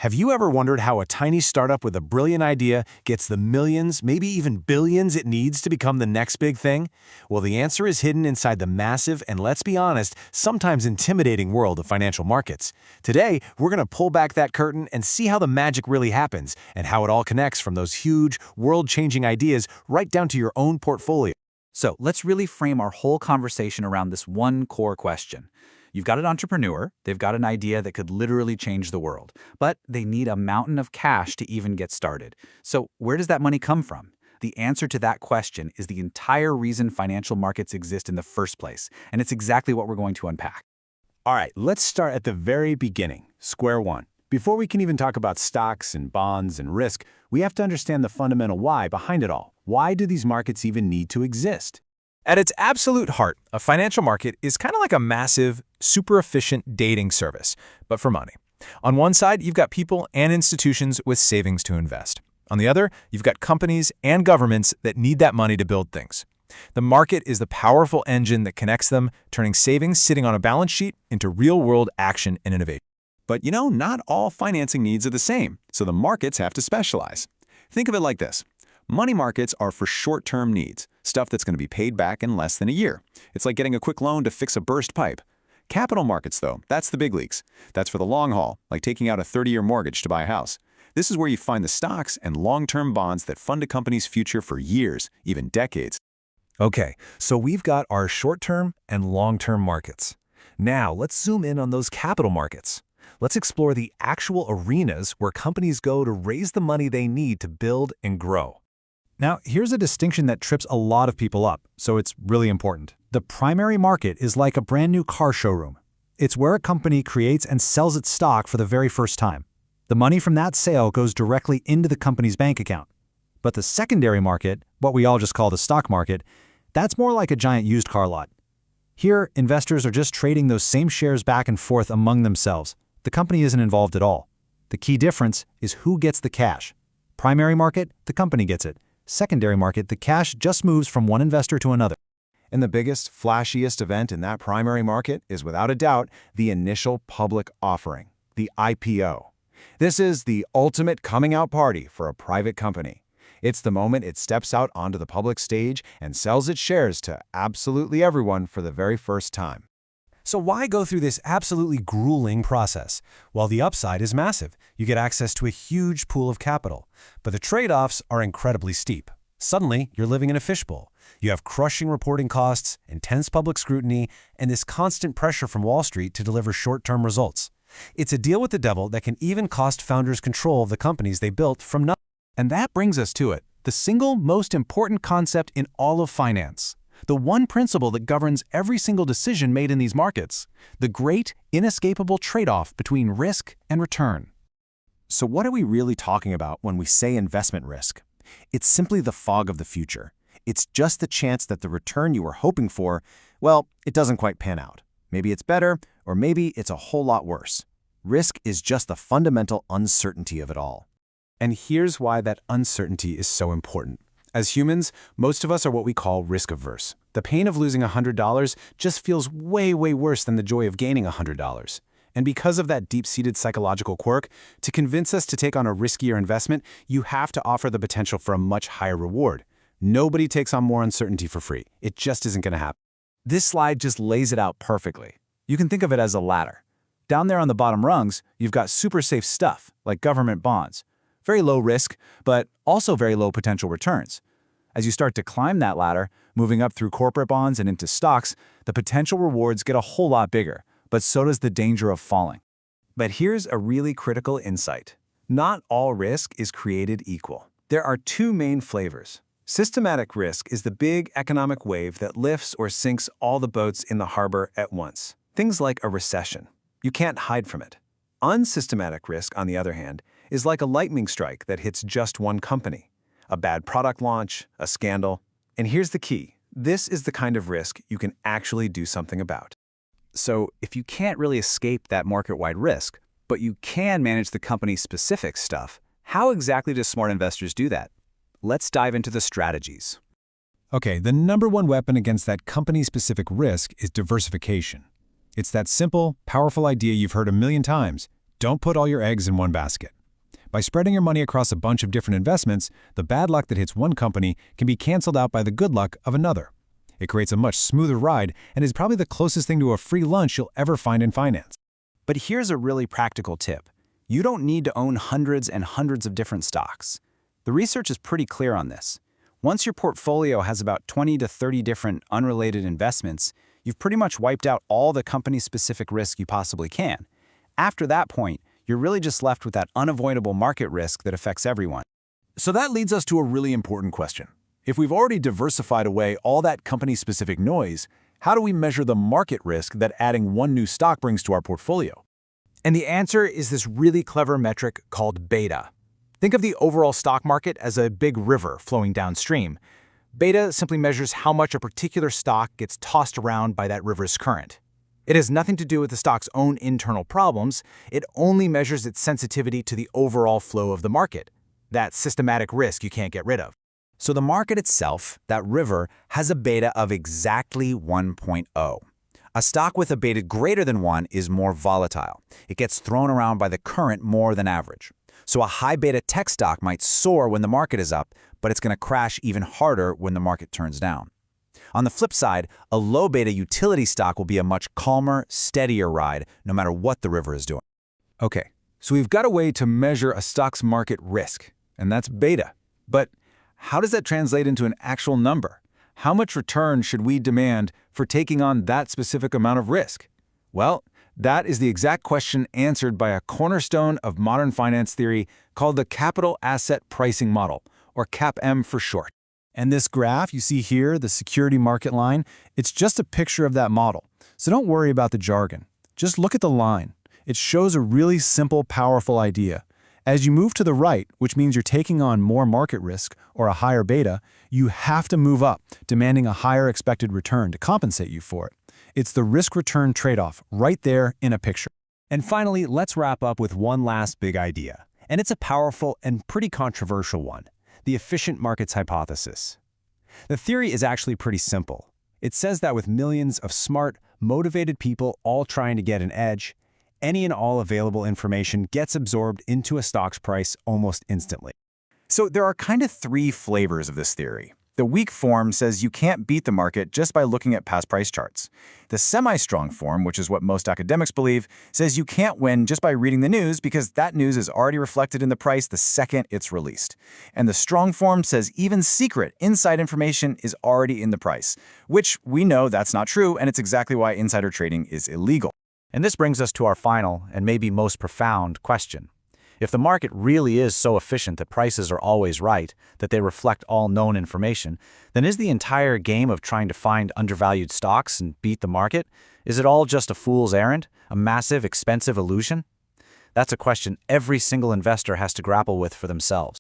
Have you ever wondered how a tiny startup with a brilliant idea gets the millions, maybe even billions it needs to become the next big thing? Well, the answer is hidden inside the massive and, let's be honest, sometimes intimidating world of financial markets. Today, we're going to pull back that curtain and see how the magic really happens and how it all connects from those huge, world-changing ideas right down to your own portfolio. So let's really frame our whole conversation around this one core question. You've got an entrepreneur, they've got an idea that could literally change the world, but they need a mountain of cash to even get started. So where does that money come from? The answer to that question is the entire reason financial markets exist in the first place, and it's exactly what we're going to unpack. All right, let's start at the very beginning, square one. Before we can even talk about stocks and bonds and risk, we have to understand the fundamental why behind it all. Why do these markets even need to exist? At its absolute heart, a financial market is kind of like a massive, super efficient dating service, but for money. On one side, you've got people and institutions with savings to invest. On the other, you've got companies and governments that need that money to build things. The market is the powerful engine that connects them, turning savings sitting on a balance sheet into real-world action and innovation. But not all financing needs are the same, so the markets have to specialize. Think of it like this. Money markets are for short-term needs, stuff that's going to be paid back in less than a year. It's like getting a quick loan to fix a burst pipe. Capital markets, though, that's the big leagues. That's for the long haul, like taking out a 30-year mortgage to buy a house. This is where you find the stocks and long-term bonds that fund a company's future for years, even decades. Okay, so we've got our short-term and long-term markets. Now, let's zoom in on those capital markets. Let's explore the actual arenas where companies go to raise the money they need to build and grow. Now, here's a distinction that trips a lot of people up, so it's really important. The primary market is like a brand new car showroom. It's where a company creates and sells its stock for the very first time. The money from that sale goes directly into the company's bank account. But the secondary market, what we all just call the stock market, that's more like a giant used car lot. Here, investors are just trading those same shares back and forth among themselves. The company isn't involved at all. The key difference is who gets the cash. Primary market, the company gets it. Secondary market, the cash just moves from one investor to another. And the biggest, flashiest event in that primary market is without a doubt the initial public offering, the IPO. This is the ultimate coming out party for a private company. It's the moment it steps out onto the public stage and sells its shares to absolutely everyone for the very first time. So why go through this absolutely grueling process? Well, the upside is massive. You get access to a huge pool of capital. But the trade-offs are incredibly steep. Suddenly, you're living in a fishbowl. You have crushing reporting costs, intense public scrutiny, and this constant pressure from Wall Street to deliver short-term results. It's a deal with the devil that can even cost founders control of the companies they built from nothing. And that brings us to it, the single most important concept in all of finance. The one principle that governs every single decision made in these markets, the great, inescapable trade-off between risk and return. So what are we really talking about when we say investment risk? It's simply the fog of the future. It's just the chance that the return you were hoping for, well, it doesn't quite pan out. Maybe it's better, or maybe it's a whole lot worse. Risk is just the fundamental uncertainty of it all. And here's why that uncertainty is so important. As humans, most of us are what we call risk-averse. The pain of losing $100 just feels way, way worse than the joy of gaining $100. And because of that deep-seated psychological quirk, to convince us to take on a riskier investment, you have to offer the potential for a much higher reward. Nobody takes on more uncertainty for free. It just isn't going to happen. This slide just lays it out perfectly. You can think of it as a ladder. Down there on the bottom rungs, you've got super safe stuff, like government bonds. Very low risk, but also very low potential returns. As you start to climb that ladder, moving up through corporate bonds and into stocks, the potential rewards get a whole lot bigger, but so does the danger of falling. But here's a really critical insight. Not all risk is created equal. There are two main flavors. Systematic risk is the big economic wave that lifts or sinks all the boats in the harbor at once. Things like a recession. You can't hide from it. Unsystematic risk, on the other hand, is like a lightning strike that hits just one company. A bad product launch, a scandal. And here's the key. This is the kind of risk you can actually do something about. So if you can't really escape that market-wide risk, but you can manage the company's specific stuff, how exactly do smart investors do that? Let's dive into the strategies. Okay, the number one weapon against that company-specific risk is diversification. It's that simple, powerful idea you've heard a million times. Don't put all your eggs in one basket. By spreading your money across a bunch of different investments, the bad luck that hits one company can be canceled out by the good luck of another. It creates a much smoother ride and is probably the closest thing to a free lunch you'll ever find in finance. But here's a really practical tip. You don't need to own hundreds and hundreds of different stocks. The research is pretty clear on this. Once your portfolio has about 20 to 30 different unrelated investments, you've pretty much wiped out all the company-specific risk you possibly can. After that point, you're really just left with that unavoidable market risk that affects everyone. So that leads us to a really important question. If we've already diversified away all that company-specific noise, how do we measure the market risk that adding one new stock brings to our portfolio? And the answer is this really clever metric called beta. Think of the overall stock market as a big river flowing downstream. Beta simply measures how much a particular stock gets tossed around by that river's current. It has nothing to do with the stock's own internal problems. It only measures its sensitivity to the overall flow of the market, that systematic risk you can't get rid of. So the market itself, that river, has a beta of exactly 1.0. A stock with a beta greater than 1 is more volatile. It gets thrown around by the current more than average. So a high beta tech stock might soar when the market is up, but it's going to crash even harder when the market turns down. On the flip side, a low beta utility stock will be a much calmer, steadier ride, no matter what the river is doing. Okay, so we've got a way to measure a stock's market risk, and that's beta. But how does that translate into an actual number? How much return should we demand for taking on that specific amount of risk? Well, that is the exact question answered by a cornerstone of modern finance theory called the Capital Asset Pricing Model, or CAPM for short. And this graph you see here, the security market line, it's just a picture of that model. So don't worry about the jargon. Just look at the line. It shows a really simple, powerful idea. As you move to the right, which means you're taking on more market risk or a higher beta, you have to move up, demanding a higher expected return to compensate you for it. It's the risk-return trade-off right there in a picture. And finally, let's wrap up with one last big idea. And it's a powerful and pretty controversial one. The efficient markets hypothesis. The theory is actually pretty simple. It says that with millions of smart, motivated people all trying to get an edge, any and all available information gets absorbed into a stock's price almost instantly. So there are kind of 3 flavors of this theory. The weak form says you can't beat the market just by looking at past price charts. The semi-strong form, which is what most academics believe, says you can't win just by reading the news because that news is already reflected in the price the second it's released. And the strong form says even secret, inside information is already in the price, which we know that's not true, and it's exactly why insider trading is illegal. And this brings us to our final and maybe most profound question. If the market really is so efficient that prices are always right, that they reflect all known information, then is the entire game of trying to find undervalued stocks and beat the market, is it all just a fool's errand, a massive, expensive illusion? That's a question every single investor has to grapple with for themselves.